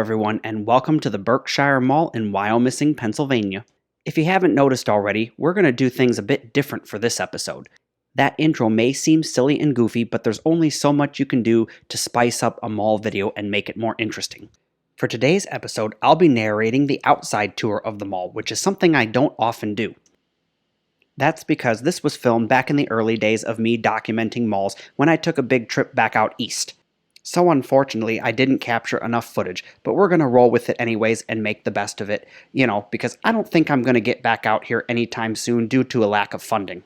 everyone, and welcome to the Berkshire Mall in Wyomissing, Pennsylvania. If you haven't noticed already, we're going to do things a bit different for this episode. That intro may seem silly and goofy, but there's only so much you can do to spice up a mall video and make it more interesting. For today's episode, I'll be narrating the outside tour of the mall, which is something I don't often do. That's because this was filmed back in the early days of me documenting malls when I took a big trip back out east. So unfortunately, I didn't capture enough footage, but we're going to roll with it anyways and make the best of it, because I don't think I'm going to get back out here anytime soon due to a lack of funding.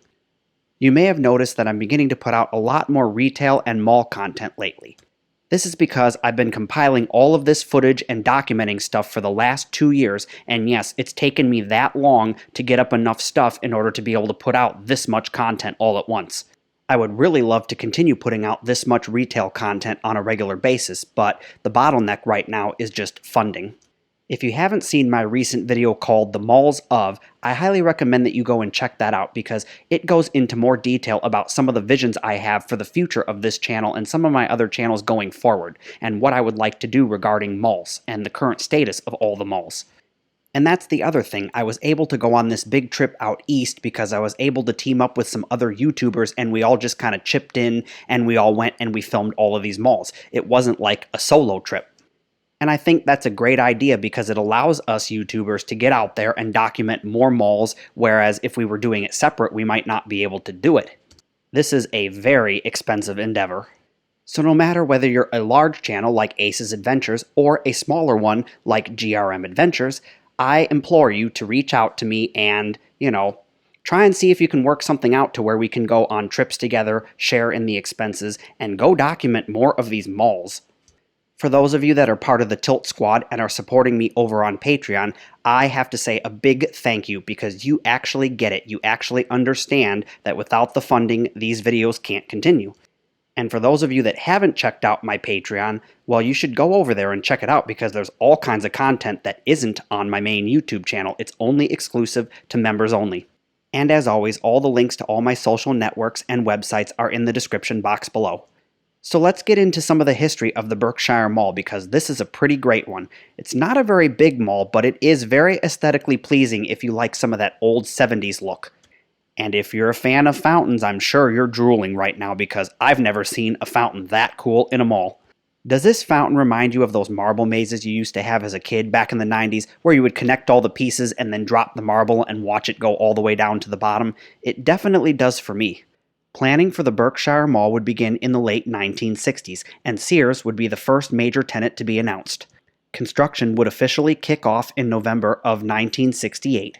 You may have noticed that I'm beginning to put out a lot more retail and mall content lately. This is because I've been compiling all of this footage and documenting stuff for the last 2 years, and yes, it's taken me that long to get up enough stuff in order to be able to put out this much content all at once. I would really love to continue putting out this much retail content on a regular basis, but the bottleneck right now is just funding. If you haven't seen my recent video called The Malls Of, I highly recommend that you go and check that out because it goes into more detail about some of the visions I have for the future of this channel and some of my other channels going forward, and what I would like to do regarding malls and the current status of all the malls. And that's the other thing, I was able to go on this big trip out east because I was able to team up with some other YouTubers and we all just kind of chipped in and we all went and we filmed all of these malls. It wasn't like a solo trip. And I think that's a great idea because it allows us YouTubers to get out there and document more malls, whereas if we were doing it separate, we might not be able to do it. This is a very expensive endeavor. So no matter whether you're a large channel like Ace's Adventures or a smaller one like GRM Adventures, I implore you to reach out to me and, try and see if you can work something out to where we can go on trips together, share in the expenses, and go document more of these malls. For those of you that are part of the Tilt Squad and are supporting me over on Patreon, I have to say a big thank you because you actually get it. You actually understand that without the funding, these videos can't continue. And for those of you that haven't checked out my Patreon, well, you should go over there and check it out because there's all kinds of content that isn't on my main YouTube channel. It's only exclusive to members only. And as always, all the links to all my social networks and websites are in the description box below. So let's get into some of the history of the Berkshire Mall because this is a pretty great one. It's not a very big mall, but it is very aesthetically pleasing if you like some of that old 70s look. And if you're a fan of fountains, I'm sure you're drooling right now because I've never seen a fountain that cool in a mall. Does this fountain remind you of those marble mazes you used to have as a kid back in the 90s where you would connect all the pieces and then drop the marble and watch it go all the way down to the bottom? It definitely does for me. Planning for the Berkshire Mall would begin in the late 1960s, and Sears would be the first major tenant to be announced. Construction would officially kick off in November of 1968.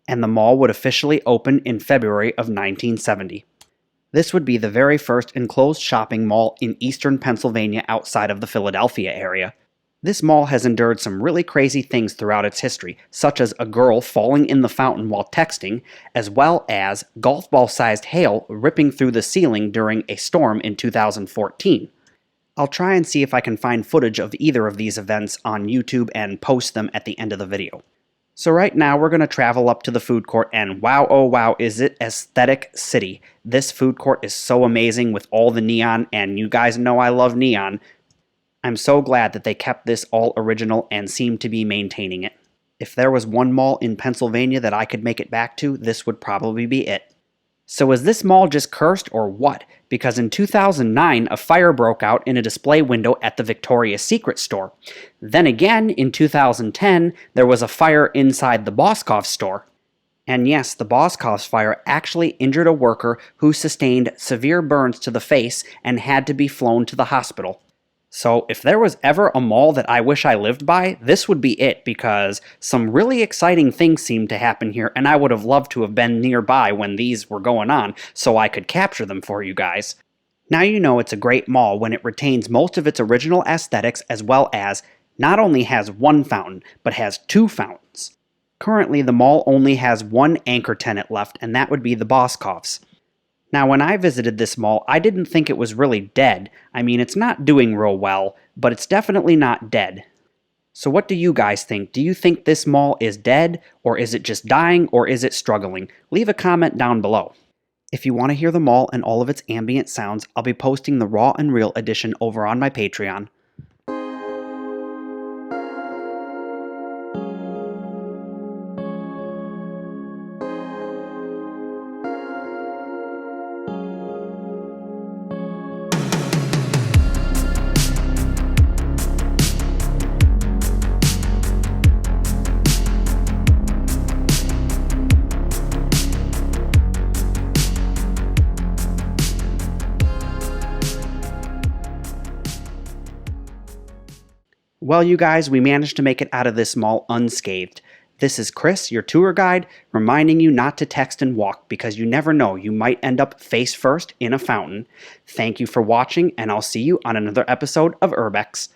And the mall would officially open in February of 1970. This would be the very first enclosed shopping mall in eastern Pennsylvania outside of the Philadelphia area. This mall has endured some really crazy things throughout its history, such as a girl falling in the fountain while texting, as well as golf ball-sized hail ripping through the ceiling during a storm in 2014. I'll try and see if I can find footage of either of these events on YouTube and post them at the end of the video. So right now we're going to travel up to the food court and wow, oh wow, is it aesthetic city. This food court is so amazing with all the neon, and you guys know I love neon. I'm so glad that they kept this all original and seem to be maintaining it. If there was one mall in Pennsylvania that I could make it back to, this would probably be it. So is this mall just cursed or what? Because in 2009, a fire broke out in a display window at the Victoria's Secret store. Then again, in 2010, there was a fire inside the Boscov's store. And yes, the Boscov's fire actually injured a worker who sustained severe burns to the face and had to be flown to the hospital. So if there was ever a mall that I wish I lived by, this would be it because some really exciting things seemed to happen here and I would have loved to have been nearby when these were going on so I could capture them for you guys. Now you know it's a great mall when it retains most of its original aesthetics as well as not only has one fountain, but has two fountains. Currently the mall only has one anchor tenant left and that would be the Boscov's. Now, when I visited this mall, I didn't think it was really dead. I mean, it's not doing real well, but it's definitely not dead. So what do you guys think? Do you think this mall is dead, or is it just dying, or is it struggling? Leave a comment down below. If you want to hear the mall and all of its ambient sounds, I'll be posting the raw and real edition over on my Patreon. Well, you guys, we managed to make it out of this mall unscathed. This is Chris, your tour guide, reminding you not to text and walk because you never know, you might end up face first in a fountain. Thank you for watching, and I'll see you on another episode of Urbex.